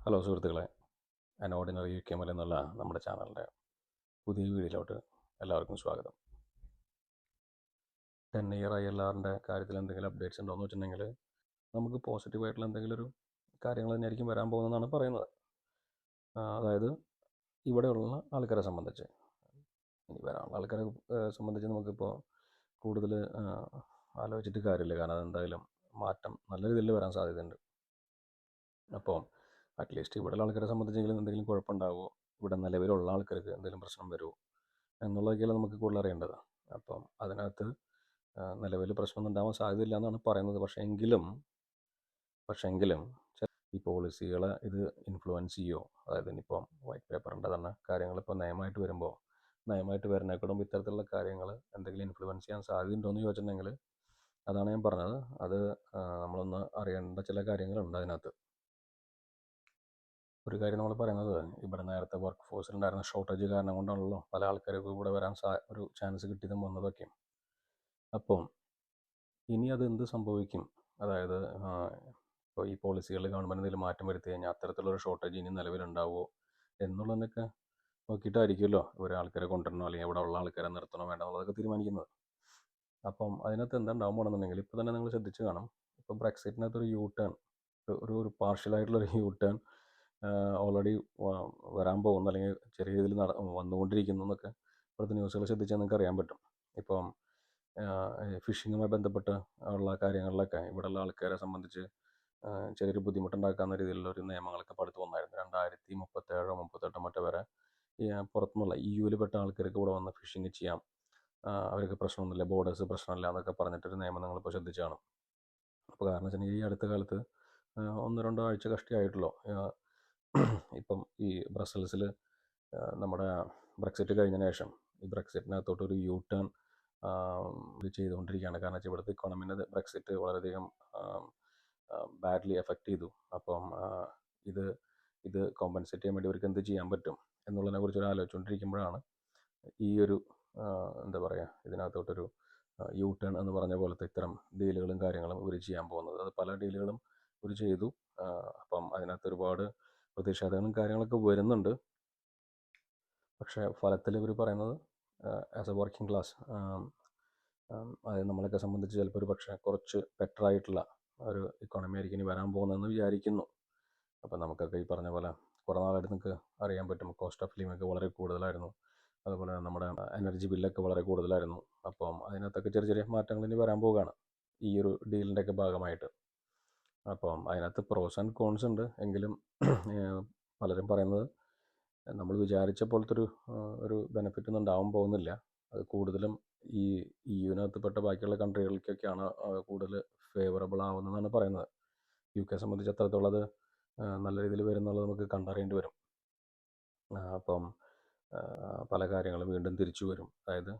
Hello സുഹൃത്തുക്കളെ, an ordinary U K മൽ എന്നുള്ള നമ്മുടെ ചാനലിൻ്റെ പുതിയ വീഡിയോയിലോട്ട് എല്ലാവർക്കും സ്വാഗതം. 10-year ILRൻ്റെ കാര്യത്തിൽ എന്തെങ്കിലും അപ്ഡേറ്റ്സ് ഉണ്ടോ എന്ന് വെച്ചിട്ടുണ്ടെങ്കിൽ നമുക്ക് പോസിറ്റീവായിട്ടുള്ള എന്തെങ്കിലും ഒരു കാര്യങ്ങൾ തന്നെയായിരിക്കും വരാൻ പോകുന്നതെന്നാണ് പറയുന്നത്. അതായത് ഇവിടെയുള്ള ആൾക്കാരെ സംബന്ധിച്ച്, ഇനി വരാനുള്ള ആൾക്കാരെ സംബന്ധിച്ച് നമുക്കിപ്പോൾ കൂടുതൽ ആലോചിച്ചിട്ട് കാര്യമില്ല. കാരണം അതെന്തായാലും മാറ്റം നല്ല രീതിയിൽ വരാൻ സാധ്യതയുണ്ട്. അപ്പോൾ അറ്റ്ലീസ്റ്റ് ഇവിടെയുള്ള ആൾക്കാരെ സംബന്ധിച്ചെങ്കിലും എന്തെങ്കിലും കുഴപ്പമുണ്ടാവുമോ, ഇവിടെ നിലവിലുള്ള ആൾക്കാർക്ക് എന്തെങ്കിലും പ്രശ്നം വരുമോ എന്നുള്ളതൊക്കെയാണ് നമുക്ക് കൂടുതൽ അറിയേണ്ടത്. അപ്പം അതിനകത്ത് നിലവിൽ പ്രശ്നമൊന്നും ഉണ്ടാവാൻ സാധ്യതയില്ല എന്നാണ് പറയുന്നത്. പക്ഷേ എങ്കിലും ഈ പോളിസികളെ ഇത് ഇൻഫ്ലുവൻസ് ചെയ്യുമോ? അതായത് ഇനിയിപ്പം വൈറ്റ് പേപ്പറിൻ്റെ തന്നെ കാര്യങ്ങൾ ഇപ്പോൾ നയമായിട്ട് വരുന്നേക്കൂടും ഇത്തരത്തിലുള്ള കാര്യങ്ങൾ എന്തെങ്കിലും ഇൻഫ്ലുവൻസ് ചെയ്യാൻ സാധ്യതയുണ്ടോ എന്ന് ചോദിച്ചിട്ടുണ്ടെങ്കിൽ അതാണ് ഞാൻ പറഞ്ഞത്. അത് നമ്മളൊന്ന് അറിയേണ്ട ചില കാര്യങ്ങളുണ്ട് അതിനകത്ത്. ഒരു കാര്യം നമ്മൾ പറയുന്നത്, ഇവിടെ നേരത്തെ വർക്ക് ഫോഴ്സിലുണ്ടായിരുന്ന ഷോർട്ടേജ് കാരണം കൊണ്ടാണല്ലോ പല ആൾക്കാർക്കും ഇവിടെ വരാൻ ഒരു ചാൻസ് കിട്ടിയതും വന്നതൊക്കെയും. അപ്പം ഇനി അത് എന്ത് സംഭവിക്കും? അതായത് ഇപ്പോൾ ഈ പോളിസികളിൽ ഗവൺമെൻറ് എന്തെങ്കിലും മാറ്റം വരുത്തി കഴിഞ്ഞാൽ അത്തരത്തിലുള്ളൊരു ഷോർട്ടേജ് ഇനി നിലവിലുണ്ടാവുമോ എന്നുള്ളതൊക്കെ നോക്കിയിട്ടായിരിക്കുമല്ലോ ഒരു ആൾക്കാരെ കൊണ്ടുവരണോ അല്ലെങ്കിൽ ഇവിടെ ഉള്ള ആൾക്കാരെ നിർത്തണോ വേണ്ട എന്നുള്ളതൊക്കെ തീരുമാനിക്കുന്നത്. അപ്പം അതിനകത്ത് എന്താ ഉണ്ടാവാൻ പോകണമെന്നുണ്ടെങ്കിൽ ഇപ്പോൾ തന്നെ നിങ്ങൾ ശ്രദ്ധിച്ച് കാണും, ഇപ്പോൾ ബ്രെക്സിറ്റിനകത്തൊരു ഒരു പാർഷ്യലായിട്ടുള്ളൊരു യൂ ടേൺ ഓൾറെഡി വരാൻ പോകുന്നു, അല്ലെങ്കിൽ ചെറിയ രീതിയിൽ വന്നുകൊണ്ടിരിക്കുന്നു എന്നൊക്കെ ഇപ്പോഴത്തെ ന്യൂസുകൾ ശ്രദ്ധിച്ചാൽ നിങ്ങൾക്ക് അറിയാൻ പറ്റും. ഇപ്പം ഫിഷിങ്ങുമായി ബന്ധപ്പെട്ട് ഉള്ള കാര്യങ്ങളിലൊക്കെ ഇവിടെയുള്ള ആൾക്കാരെ സംബന്ധിച്ച് ചെറിയൊരു ബുദ്ധിമുട്ടുണ്ടാക്കാവുന്ന രീതിയിലുള്ള ഒരു നിയമങ്ങളൊക്കെ അടുത്ത് വന്നായിരുന്നു. 2037-38 മറ്റേ വരെ പുറത്തുനിന്നുള്ള EU പെട്ട ആൾക്കാർക്ക് ഇവിടെ വന്ന് ഫിഷിങ് ചെയ്യാം, അവർക്ക് പ്രശ്നമൊന്നുമില്ല, ബോർഡേഴ്സ് പ്രശ്നമില്ല എന്നൊക്കെ പറഞ്ഞിട്ടൊരു നിയമം നിങ്ങളിപ്പോൾ ശ്രദ്ധിച്ചു കാണും. അപ്പോൾ കാരണം വെച്ചിട്ടുണ്ടെങ്കിൽ ഈ അടുത്ത കാലത്ത് 1-2 ആഴ്ച കഷ്ടിയായിട്ടുള്ളൂ ഇപ്പം ഈ ബ്രസൽസിൽ നമ്മുടെ ബ്രെക്സിറ്റ് കഴിഞ്ഞതിന് ശേഷം ഈ ബ്രെക്സിറ്റിനകത്തോട്ടൊരു യൂ ടേൺ ഇത് ചെയ്തുകൊണ്ടിരിക്കുകയാണ്. കാരണം വെച്ചാൽ ഇവിടുത്തെ ഇക്കോണമിനെ ബ്രെക്സിറ്റ് വളരെയധികം ബാഡ്ലി എഫക്റ്റ് ചെയ്തു. അപ്പം ഇത് കോമ്പൻസേറ്റ് ചെയ്യാൻ വേണ്ടി അവർക്ക് എന്ത് ചെയ്യാൻ പറ്റും എന്നുള്ളതിനെ കുറിച്ച് ഒരു ആലോചിച്ചുകൊണ്ടിരിക്കുമ്പോഴാണ് ഈ ഒരു എന്താ പറയുക, ഇതിനകത്തോട്ടൊരു യൂ ടേൺ എന്ന് പറഞ്ഞ പോലത്തെ ഇത്തരം ഡീലുകളും കാര്യങ്ങളും ഇവർ ചെയ്യാൻ പോകുന്നത്. അത് പല ഡീലുകളും ഇവർ ചെയ്തു. അപ്പം അതിനകത്ത് ഒരുപാട് പ്രതിഷേധങ്ങളും കാര്യങ്ങളൊക്കെ വരുന്നുണ്ട്. പക്ഷേ ഫലത്തിൽ ഇവർ പറയുന്നത് ആസ് എ വർക്കിംഗ് ക്ലാസ്, അതായത് നമ്മളൊക്കെ സംബന്ധിച്ച് ചിലപ്പോൾ ഒരു പക്ഷേ കുറച്ച് ബെറ്ററായിട്ടുള്ള ഒരു ഇക്കോണമി ആയിരിക്കും ഇനി വരാൻ പോകുന്നതെന്ന് വിചാരിക്കുന്നു. അപ്പം നമുക്കൊക്കെ ഈ പറഞ്ഞ പോലെ കുറേ നാളായിട്ട് നിങ്ങൾക്ക് അറിയാൻ പറ്റും, കോസ്റ്റ് ഓഫ് ലിവിംഗ് ഒക്കെ വളരെ കൂടുതലായിരുന്നു. അതുപോലെ നമ്മുടെ എനർജി ബില്ലൊക്കെ വളരെ കൂടുതലായിരുന്നു. അപ്പം അതിനകത്തൊക്കെ ചെറിയ മാറ്റങ്ങൾ ഇനി വരാൻ പോവുകയാണ് ഈ ഒരു ഡീലിൻ്റെയൊക്കെ ഭാഗമായിട്ട്. അപ്പം അതിനകത്ത് പ്രോസ് ആൻഡ് കോൺസ് ഉണ്ട്. എങ്കിലും പലരും പറയുന്നത് നമ്മൾ വിചാരിച്ച പോലത്തെ ഒരു ബെനിഫിറ്റ് ഒന്നും ഉണ്ടാവാൻ പോകുന്നില്ല. അത് കൂടുതലും ഈ EU-നകത്ത് പെട്ട ബാക്കിയുള്ള കൺട്രികൾക്കൊക്കെയാണ് കൂടുതൽ ഫേവറബിൾ ആവുന്നതെന്നാണ് പറയുന്നത്. UK സംബന്ധിച്ച് അത്രത്തോളം അത് നല്ല രീതിയിൽ വരുന്നുള്ളത് നമുക്ക് കണ്ടറിയേണ്ടി വരും. അപ്പം പല കാര്യങ്ങളും വീണ്ടും തിരിച്ചു വരും. അതായത്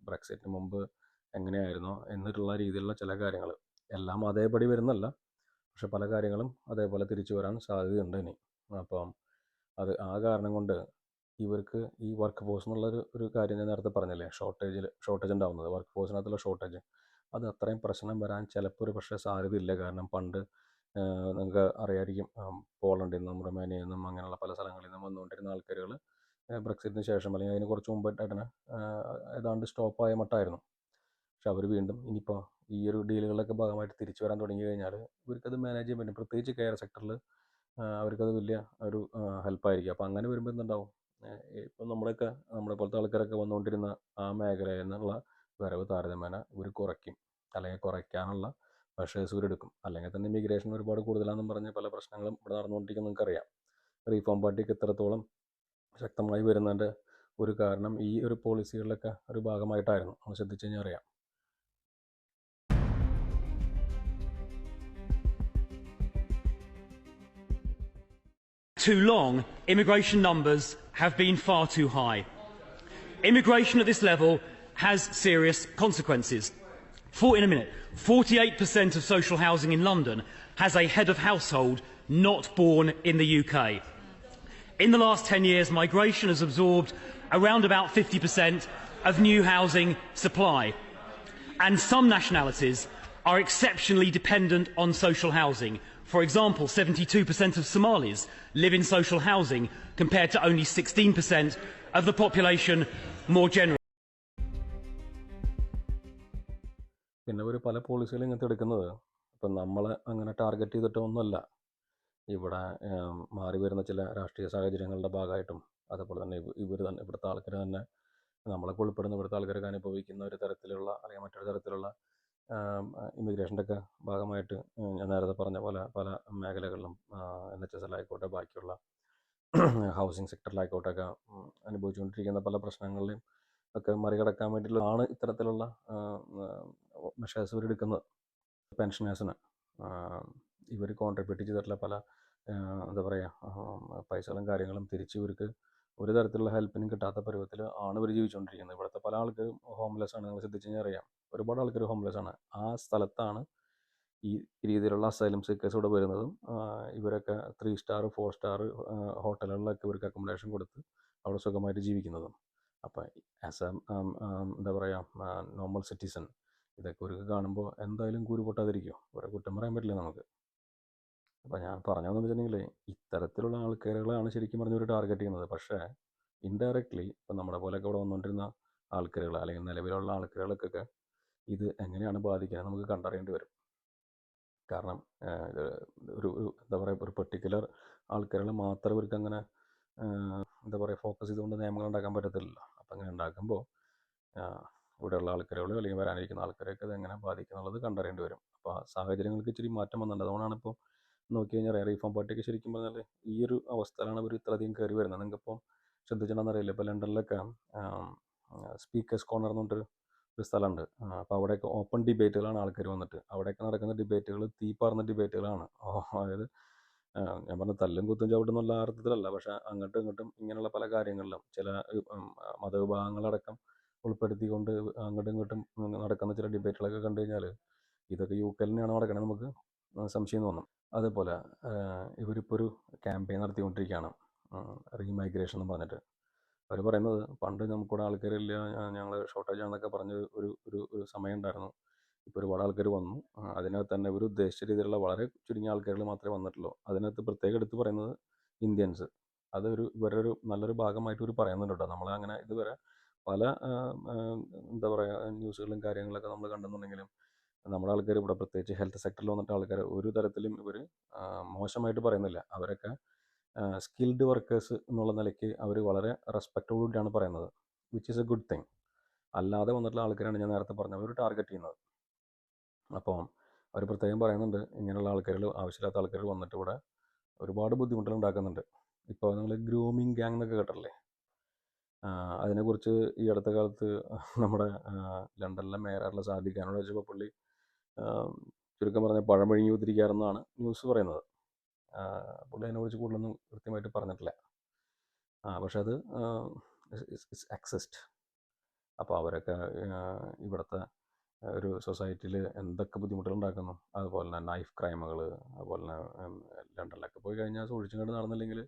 ബ്രെക്സിറ്റിന് മുമ്പ് എങ്ങനെയായിരുന്നോ എന്നിട്ടുള്ള രീതിയിലുള്ള ചില കാര്യങ്ങൾ എല്ലാം അതേപടി വരുന്നല്ല, പക്ഷെ പല കാര്യങ്ങളും അതേപോലെ തിരിച്ചു വരാൻ സാധ്യതയുണ്ട് ഇനി. അപ്പം അത് ആ കാരണം കൊണ്ട് ഇവർക്ക് ഈ വർക്ക് ഫോഴ്സ് എന്നുള്ളൊരു കാര്യം ഞാൻ നേരത്തെ പറഞ്ഞില്ലേ, ഷോർട്ടേജ് ഉണ്ടാവുന്നത്, വർക്ക് ഫോഴ്സിനകത്തുള്ള ഷോർട്ടേജ്, അത് അത്രയും പ്രശ്നം വരാൻ ചിലപ്പോൾ ഒരു പക്ഷേ സാധ്യതയില്ല. കാരണം പണ്ട് നിങ്ങൾക്ക് അറിയാമായിരിക്കും, പോളണ്ടിൽ നിന്നും റൊമാനിയയിൽ നിന്നും അങ്ങനെയുള്ള പല സ്ഥലങ്ങളിൽ നിന്നും വന്നുകൊണ്ടിരുന്ന ആൾക്കാരുകൾ ബ്രെക്സിറ്റിന് ശേഷം അല്ലെങ്കിൽ അതിന് കുറച്ച് മുമ്പായിട്ടാണ് ഏതാണ്ട് സ്റ്റോപ്പായ മട്ടായിരുന്നു. പക്ഷെ അവർ വീണ്ടും ഇനിയിപ്പോൾ ഈ ഒരു ഡീലുകളിലൊക്കെ ഭാഗമായിട്ട് തിരിച്ചു വരാൻ തുടങ്ങി കഴിഞ്ഞാൽ ഇവർക്കത് മാനേജ് ചെയ്യാൻ പറ്റും. പ്രത്യേകിച്ച് കെയർ സെക്ടറിൽ അവർക്കത് വലിയ ഒരു ഹെൽപ്പായിരിക്കും. അപ്പോൾ അങ്ങനെ വരുമ്പോൾ എന്തുണ്ടാവും, ഇപ്പം നമ്മളെ പോലത്തെ ആൾക്കാരൊക്കെ വന്നുകൊണ്ടിരുന്ന ആ മേഖലയിൽ നിന്നുള്ള വരവ് താരതമ്യേന ഇവർ കുറയ്ക്കും, അല്ലെങ്കിൽ കുറയ്ക്കാനുള്ള മെഷേഴ്സ് ഇവരെടുക്കും. അല്ലെങ്കിൽ തന്നെ ഇമിഗ്രേഷൻ ഒരുപാട് കൂടുതലാണെന്നും പറഞ്ഞ് പല പ്രശ്നങ്ങളും ഇവിടെ നടന്നുകൊണ്ടിരിക്കുന്നത് നിങ്ങൾക്കറിയാം. റീഫോം പാർട്ടിക്ക് ഇത്രത്തോളം ശക്തമായി വരുന്നതിൻ്റെ ഒരു കാരണം ഈ ഒരു പോളിസികളിലൊക്കെ ഒരു ഭാഗമായിട്ടായിരുന്നു. നമ്മൾ ശ്രദ്ധിച്ചു കഴിഞ്ഞാൽ അറിയാം. Too long, immigration numbers have been far too high. Immigration at this level has serious consequences. In a minute, 48% of social housing in London has a head of household not born in the UK. In the last 10 years, migration has absorbed around about 50% of new housing supply. And some nationalities are exceptionally dependent on social housing. For example, 72% of Somalis live in social housing compared to only 16% of the population more generally. പിന്നെ ഒരു പല പോളിസികൾ ഇങ്ങനത്തെ എടുക്കുന്നത് ഇപ്പം നമ്മളെ അങ്ങനെ target ചെയ്തിട്ടൊന്നുമല്ല. ഇവിടെ മാറി വരുന്ന ചില രാഷ്ട്രീയ സാഹചര്യങ്ങളുടെ ഭാഗമായിട്ടും അതുപോലെ തന്നെ ഇവർ തന്നെ ഇവിടുത്തെ ആൾക്കാർ തന്നെ നമ്മളൊക്കെ ഉൾപ്പെടുന്ന ഇവിടുത്തെ ആൾക്കാരൊക്കെ അനുഭവിക്കുന്ന ഒരു തരത്തിലുള്ള അല്ലെങ്കിൽ മറ്റൊരു തരത്തിലുള്ള ഇമിഗ്രേഷൻ്റെ ഒക്കെ ഭാഗമായിട്ട് ഞാൻ നേരത്തെ പറഞ്ഞ പോലെ പല മേഖലകളിലും NHS ആയിക്കോട്ടെ ബാക്കിയുള്ള ഹൗസിംഗ് സെക്ടറിലായിക്കോട്ടെ ഒക്കെ അനുഭവിച്ചുകൊണ്ടിരിക്കുന്ന പല പ്രശ്നങ്ങളിലും ഒക്കെ മറികടക്കാൻ വേണ്ടിയിട്ടുള്ളതാണ് ഇത്തരത്തിലുള്ള മെഷേഴ്സ് ഇവർ എടുക്കുന്നത്. പെൻഷനേഴ്സിന് ഇവർ കോൺട്രിബ്യൂട്ട് ചെയ്തിട്ടുള്ള പല എന്താ പറയുക പൈസകളും കാര്യങ്ങളും തിരിച്ച് ഇവർക്ക് ഒരു തരത്തിലുള്ള ഹെൽപ്പിനും കിട്ടാത്ത പരുവത്തിൽ ആണ് ഇവർ ജീവിച്ചുകൊണ്ടിരിക്കുന്നത്. ഇവിടുത്തെ പല ആൾക്കാരും ഹോംലെസ് ആണ്. നിങ്ങൾ ശ്രദ്ധിച്ചു കഴിഞ്ഞാൽ അറിയാം, ഒരുപാട് ആൾക്കാർ ഹോംലെസ് ആണ്. ആ സ്ഥലത്താണ് ഈ രീതിയിലുള്ള അസൈലം സീക്കേഴ്സ് ഇവിടെ വരുന്നതും ഇവരൊക്കെ 3 സ്റ്റാർ 4 സ്റ്റാർ ഹോട്ടലുകളിലൊക്കെ ഇവർക്ക് അക്കോമഡേഷൻ കൊടുത്ത് അവിടെ സുഖമായിട്ട് ജീവിക്കുന്നതും. അപ്പോൾ ആസ് എ എന്താ പറയുക നോർമൽ സിറ്റിസൺ ഇതൊക്കെ ഒരു കാണുമ്പോൾ എന്തായാലും കൂര് പൊട്ടാതിരിക്കും. ഒരു കുറ്റം പറയാൻ പറ്റില്ല നമുക്ക്. അപ്പോൾ ഞാൻ പറഞ്ഞതെന്ന് വെച്ചിട്ടുണ്ടെങ്കിൽ ഇത്തരത്തിലുള്ള ആൾക്കാരുകളാണ് ശരിക്കും പറഞ്ഞ ഒരു ടാർഗറ്റ് ചെയ്യുന്നത്. പക്ഷേ ഇൻഡയറക്റ്റ്ലി ഇപ്പം നമ്മുടെ പോലെയൊക്കെ ഇവിടെ വന്നുകൊണ്ടിരുന്ന ആൾക്കാരുകൾ അല്ലെങ്കിൽ നിലവിലുള്ള ആൾക്കാരുകൾക്കൊക്കെ ഇത് എങ്ങനെയാണ് ബാധിക്കുന്നത് നമുക്ക് കണ്ടറിയേണ്ടി വരും. കാരണം ഒരു എന്താ പറയുക ഒരു പെർട്ടിക്കുലർ ആൾക്കാരുകൾ മാത്രം ഇവർക്ക് അങ്ങനെ എന്താ പറയുക ഫോക്കസ് ചെയ്തുകൊണ്ട് നിയമങ്ങൾ ഉണ്ടാക്കാൻ പറ്റത്തില്ലല്ലോ. അപ്പം അങ്ങനെ ഉണ്ടാക്കുമ്പോൾ ഇവിടെയുള്ള ആൾക്കാരുകൾ അല്ലെങ്കിൽ വരാനിരിക്കുന്ന ആൾക്കാരെയൊക്കെ അത് എങ്ങനെ ബാധിക്കുന്നുള്ളത് കണ്ടറിയേണ്ടി വരും. അപ്പോൾ ആ സാഹചര്യങ്ങൾക്ക് ഇച്ചിരി മാറ്റം വന്നിട്ടുണ്ട്. അതുകൊണ്ടാണ് ഇപ്പോൾ നോക്കി കഴിഞ്ഞാൽ റീഫോം പാർട്ടിക്ക് ശരിക്കും പറഞ്ഞാൽ ഈ ഒരു അവസ്ഥയിലാണ് ഇവർ ഇത്രയധികം കയറി വരുന്നത്. നിങ്ങൾക്കിപ്പോൾ ശ്രദ്ധിച്ചിട്ടുണ്ടെന്ന് അറിയില്ല, ഇപ്പോൾ ലണ്ടനിലൊക്കെ സ്പീക്കേഴ്സ് കോർണർ എന്ന് പറഞ്ഞിട്ടൊരു സ്ഥലമുണ്ട്. അപ്പോൾ അവിടെയൊക്കെ ഓപ്പൺ ഡിബേറ്റുകളാണ് ആൾക്കാർ വന്നിട്ട്. അവിടെയൊക്കെ നടക്കുന്ന ഡിബേറ്റുകൾ തീപ്പാർന്ന ഡിബേറ്റുകളാണ്. അതായത് ഞാൻ പറഞ്ഞ തല്ലും കുത്തും ചവിട്ടുന്നുള്ള അർത്ഥത്തിലല്ല, പക്ഷേ അങ്ങോട്ടും ഇങ്ങോട്ടും ഇങ്ങനെയുള്ള പല കാര്യങ്ങളിലും ചില മതവിഭാഗങ്ങളടക്കം ഉൾപ്പെടുത്തിക്കൊണ്ട് അങ്ങോട്ടും ഇങ്ങോട്ടും നടക്കുന്ന ചില ഡിബേറ്റുകളൊക്കെ കണ്ടു കഴിഞ്ഞാൽ ഇതൊക്കെ UK തന്നെയാണ് നടക്കണത് നമുക്ക് സംശയം തോന്നും. അതേപോലെ ഇവരിപ്പോൾ ഒരു ക്യാമ്പയിൻ നടത്തിക്കൊണ്ടിരിക്കുകയാണ്, റീമൈഗ്രേഷൻ എന്ന് പറഞ്ഞിട്ട്. അവർ പറയുന്നത് പണ്ട് നമുക്കിവിടെ ആൾക്കാരില്ല, ഞങ്ങൾ ഷോർട്ടേജ് ആണെന്നൊക്കെ പറഞ്ഞ് ഒരു സമയം ഉണ്ടായിരുന്നു. ഇപ്പോൾ ഒരുപാട് ആൾക്കാർ വന്നു. അതിനകത്ത് തന്നെ ഇവർ ഉദ്ദേശിച്ച രീതിയിലുള്ള വളരെ ചുരുങ്ങിയ ആൾക്കാരുകൾ മാത്രമേ വന്നിട്ടുള്ളൂ. അതിനകത്ത് പ്രത്യേകം എടുത്ത് പറയുന്നത് ഇന്ത്യൻസ്. അതൊരു ഇവരൊരു നല്ലൊരു ഭാഗമായിട്ട് ഇവർ പറയുന്നുണ്ട് കേട്ടോ. നമ്മളങ്ങനെ ഇതുവരെ പല എന്താ പറയുക ന്യൂസുകളും കാര്യങ്ങളൊക്കെ നമ്മൾ കണ്ടെന്നുണ്ടെങ്കിലും നമ്മുടെ ആൾക്കാർ ഇവിടെ പ്രത്യേകിച്ച് ഹെൽത്ത് സെക്ടറിൽ വന്നിട്ട് ആൾക്കാർ ഒരു തരത്തിലും ഇവർ മോശമായിട്ട് പറയുന്നില്ല. അവരൊക്കെ സ്കിൽഡ് വർക്കേഴ്സ് എന്നുള്ള നിലയ്ക്ക് അവർ വളരെ റെസ്പെക്റ്റോടുകൂടിയാണ് പറയുന്നത്, which is A good thing. അല്ലാതെ വന്നിട്ടുള്ള ആൾക്കാരാണ് ഞാൻ നേരത്തെ പറഞ്ഞത് അവർ ടാർഗറ്റ് ചെയ്യുന്നത്. അപ്പോൾ അവർ പ്രത്യേകം പറയുന്നുണ്ട് ഇങ്ങനെയുള്ള ആൾക്കാർ ആവശ്യമില്ലാത്ത ആൾക്കാർ വന്നിട്ട് ഇവിടെ ഒരുപാട് ബുദ്ധിമുട്ടുകൾ ഉണ്ടാക്കുന്നുണ്ട്. ഇപ്പോൾ നിങ്ങൾ ഗ്രൂമിങ് ഗ്യാങ് എന്നൊക്കെ കേട്ടില്ലേ? അതിനെക്കുറിച്ച് ഈ അടുത്ത കാലത്ത് നമ്മുടെ ലണ്ടനിലെ മേയറായിട്ടുള്ള സാദിഖ് ഖാനോട് ചോദിച്ചപ്പോൾ പുള്ളി ചുരുക്കം പറഞ്ഞാൽ പഴമൊഴിഞ്ഞു കുത്തിരിക്കാറെന്നാണ് ന്യൂസ് പറയുന്നത്. പുള്ളി അതിനെക്കുറിച്ച് കൂടുതലൊന്നും കൃത്യമായിട്ട് പറഞ്ഞിട്ടില്ല. പക്ഷെ അത് ഇറ്റ്സ് അക്സസ്ഡ്. അപ്പോൾ അവരൊക്കെ ഇവിടുത്തെ ഒരു സൊസൈറ്റിയിൽ എന്തൊക്കെ ബുദ്ധിമുട്ടുകൾ ഉണ്ടാക്കുന്നു. അതുപോലെ തന്നെ നൈഫ് ക്രൈമുകൾ, അതുപോലെ തന്നെ ലണ്ടനിലൊക്കെ പോയി കഴിഞ്ഞാൽ സൂക്ഷിച്ചും കണ്ട് നടന്നില്ലെങ്കിൽ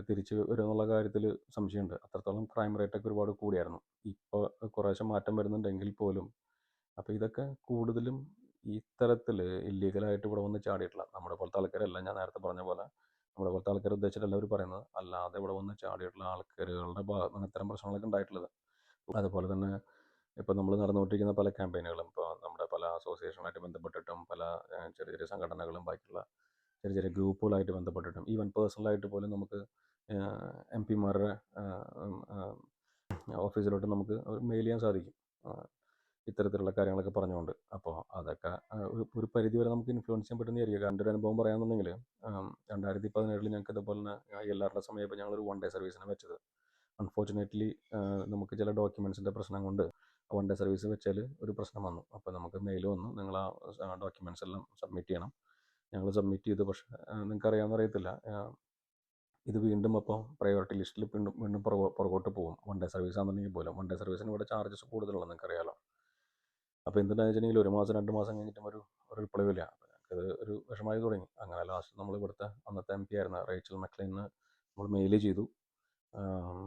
തിരിച്ച് വരുമെന്നുള്ള കാര്യത്തിൽ സംശയമുണ്ട്. അത്രത്തോളം ക്രൈം റേറ്റൊക്കെ ഒരുപാട് കൂടിയായിരുന്നു. ഇപ്പോൾ കുറേശ്ശെ മാറ്റം വരുന്നുണ്ടെങ്കിൽ പോലും അപ്പോൾ ഇതൊക്കെ കൂടുതലും ഇത്തരത്തിൽ ഇല്ലീഗലായിട്ട് ഇവിടെ വന്ന് ചാടിയിട്ടുള്ള നമ്മുടെ പോലത്തെ ആൾക്കാരല്ല. ഞാൻ നേരത്തെ പറഞ്ഞ പോലെ നമ്മുടെ പോലത്തെ ആൾക്കാർ ഉദ്ദേശിച്ചിട്ടല്ല അവർ പറയുന്നത്. അല്ലാതെ ഇവിടെ വന്ന് ചാടിയിട്ടുള്ള ആൾക്കാരുകളുടെ ഭാഗത്താണ് ഇത്തരം പ്രശ്നങ്ങളൊക്കെ ഉണ്ടായിട്ടുള്ളത്. അതുപോലെ തന്നെ ഇപ്പോൾ നമ്മൾ നടന്നുകൊണ്ടിരിക്കുന്ന പല ക്യാമ്പയിനുകളും ഇപ്പോൾ നമ്മുടെ പല അസോസിയേഷനുമായിട്ട് ബന്ധപ്പെട്ടിട്ടും പല ചെറിയ ചെറിയ സംഘടനകളും ബാക്കിയുള്ള ചെറിയ ചെറിയ ഗ്രൂപ്പുകളായിട്ട് ബന്ധപ്പെട്ടിട്ടും ഈവൻ പേഴ്സണലായിട്ട് പോലും നമുക്ക് MP-മാരുടെ ഓഫീസിലോട്ട് നമുക്ക് മെയിൽ ചെയ്യാൻ സാധിക്കും ഇത്തരത്തിലുള്ള കാര്യങ്ങളൊക്കെ പറഞ്ഞുകൊണ്ട്. അപ്പോൾ അതൊക്കെ ഒരു പരിധി വരെ നമുക്ക് ഇൻഫ്ലുവൻസ് ചെയ്യാൻ പറ്റുന്നതായിരിക്കും. എൻ്റെ ഒരു അനുഭവം പറയാമെന്നുണ്ടെങ്കിൽ 2017 ഞങ്ങൾക്ക് ഇതുപോലെ തന്നെ എല്ലാവരുടെ സമയത്ത് ഞങ്ങളൊരു 1 ഡേ സർവീസിനെ വെച്ചത്. അൺഫോർച്ചുനേറ്റ്ലി നമുക്ക് ചില ഡോക്യുമെൻസിൻ്റെ പ്രശ്നം കൊണ്ട് 1 ഡേ സർവീസ് വെച്ചാൽ ഒരു പ്രശ്നം വന്നു. അപ്പോൾ നമുക്ക് മെയിൽ വന്നു, നിങ്ങൾ ആ ഡോക്യുമെൻറ്റ്സ് എല്ലാം സബ്മിറ്റ് ചെയ്യണം. ഞങ്ങൾ സബ്മിറ്റ് ചെയ്തു. പക്ഷേ നിങ്ങൾക്ക് അറിയാമെന്ന് അറിയത്തില്ല, ഇത് വീണ്ടും അപ്പോൾ പ്രയോറിറ്റി ലിസ്റ്റിൽ വീണ്ടും പുറകോട്ട് പോകും. 1 ഡേ സർവീസ് ആണെന്നുണ്ടെങ്കിൽ പോലും 1 ഡേ സർവീസിന് ഇവിടെ ചാർജസ് കൂടുതലുള്ളത് നിങ്ങൾക്കറിയാമല്ലോ. അപ്പോൾ എന്തുണ്ടായെന്ന് വെച്ചിട്ടുണ്ടെങ്കിൽ 1 മാസം 2 മാസം കഴിഞ്ഞിട്ടും ഒരു റിപ്ലൈ ഇല്ല. അപ്പോൾ ഞങ്ങൾക്കത് ഒരു വിഷമമായി തുടങ്ങി. അങ്ങനെ ലാസ്റ്റ് നമ്മൾ ഇവിടുത്തെ അന്നത്തെ MP ആയിരുന്ന റേച്ചൽ മക്ലീനിന് നമ്മൾ മെയിൽ ചെയ്തു.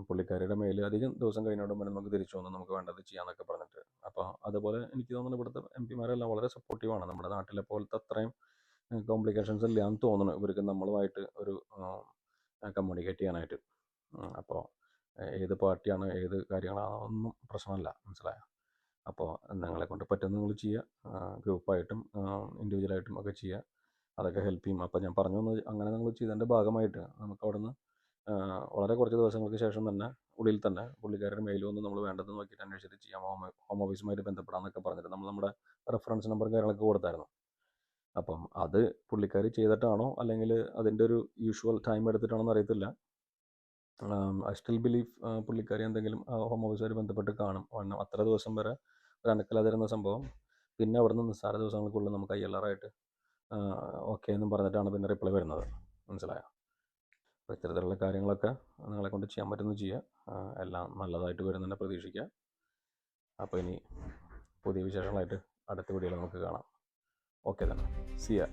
പുള്ളിക്കാരിയുടെ മെയിൽ അധികം ദിവസം കഴിഞ്ഞോടുമ്പോൾ നമുക്ക് തിരിച്ചു വന്ന് നമുക്ക് വേണ്ടത് ചെയ്യാമെന്നൊക്കെ പറഞ്ഞിട്ട്. അപ്പോൾ അതുപോലെ എനിക്ക് തോന്നുന്നു ഇവിടുത്തെ MP മാരെല്ലാം വളരെ സപ്പോർട്ടീവാണ്. നമ്മുടെ നാട്ടിലെ പോലത്തെ അത്രയും കോംപ്ലിക്കേഷൻസ് ഇല്ലയെന്ന് തോന്നുന്നു ഇവർക്ക് നമ്മളുമായിട്ട് ഒരു കമ്മ്യൂണിക്കേറ്റ് ചെയ്യാനായിട്ട്. അപ്പോൾ ഏത് പാർട്ടിയാണ് ഏത് കാര്യങ്ങളാണ് ഒന്നും പ്രശ്നമല്ല, മനസ്സിലായോ? അപ്പോൾ നിങ്ങളെക്കൊണ്ട് പറ്റുന്ന നിങ്ങൾ ചെയ്യുക, ഗ്രൂപ്പായിട്ടും ഇൻഡിവിജ്വലായിട്ടും ഒക്കെ ചെയ്യുക, അതൊക്കെ ഹെൽപ്പ് ചെയ്യും. അപ്പോൾ ഞാൻ പറഞ്ഞു വന്നത് അങ്ങനെ നിങ്ങൾ ചെയ്തതിൻ്റെ ഭാഗമായിട്ട് നമുക്ക് അവിടുന്ന് വളരെ കുറച്ച് ദിവസങ്ങൾക്ക് ശേഷം തന്നെ ഉള്ളിൽ തന്നെ പുള്ളിക്കാരുടെ മെയിൽ വന്ന് നമ്മൾ വേണ്ടത് നോക്കിയിട്ട് അന്വേഷിച്ചിട്ട് ചെയ്യാം, ഹോം ഓഫീസുമായിട്ട് ബന്ധപ്പെടാമെന്നൊക്കെ പറഞ്ഞിട്ട് നമ്മൾ നമ്മുടെ റെഫറൻസ് നമ്പറും കാര്യങ്ങളൊക്കെ കൊടുത്തായിരുന്നു. അപ്പം അത് പുള്ളിക്കാർ ചെയ്തിട്ടാണോ അല്ലെങ്കിൽ അതിൻ്റെ ഒരു യൂഷ്വൽ ടൈം എടുത്തിട്ടാണോ എന്ന് അറിയത്തില്ല. ഐ സ്റ്റിൽ ബിലീവ് പുള്ളിക്കാരി എന്തെങ്കിലും ഹോം ഓഫീസുമായിട്ട് ബന്ധപ്പെട്ട് കാണും. കാരണം അത്ര ദിവസം വരെ ഒരു അനക്കലാതിരുന്ന സംഭവം പിന്നെ അവിടെ നിന്ന് നിസ്സാര ദിവസങ്ങൾക്കുള്ളിൽ നമുക്ക് ILR ഓക്കെ എന്നും പറഞ്ഞിട്ടാണ് പിന്നെ റിപ്ലൈ വരുന്നത്, മനസ്സിലായോ? അപ്പോൾ ഇത്തരത്തിലുള്ള കാര്യങ്ങളൊക്കെ നിങ്ങളെ കൊണ്ട് ചെയ്യാൻ പറ്റുന്നത് ചെയ്യുക. എല്ലാം നല്ലതായിട്ട് വരുന്നതിനെ പ്രതീക്ഷിക്കുക. അപ്പോൾ ഇനി പുതിയ വിശേഷങ്ങളായിട്ട് അടുത്ത വീഡിയോയിൽ നമുക്ക് കാണാം. ഓക്കെ തന്നെ, സി യു.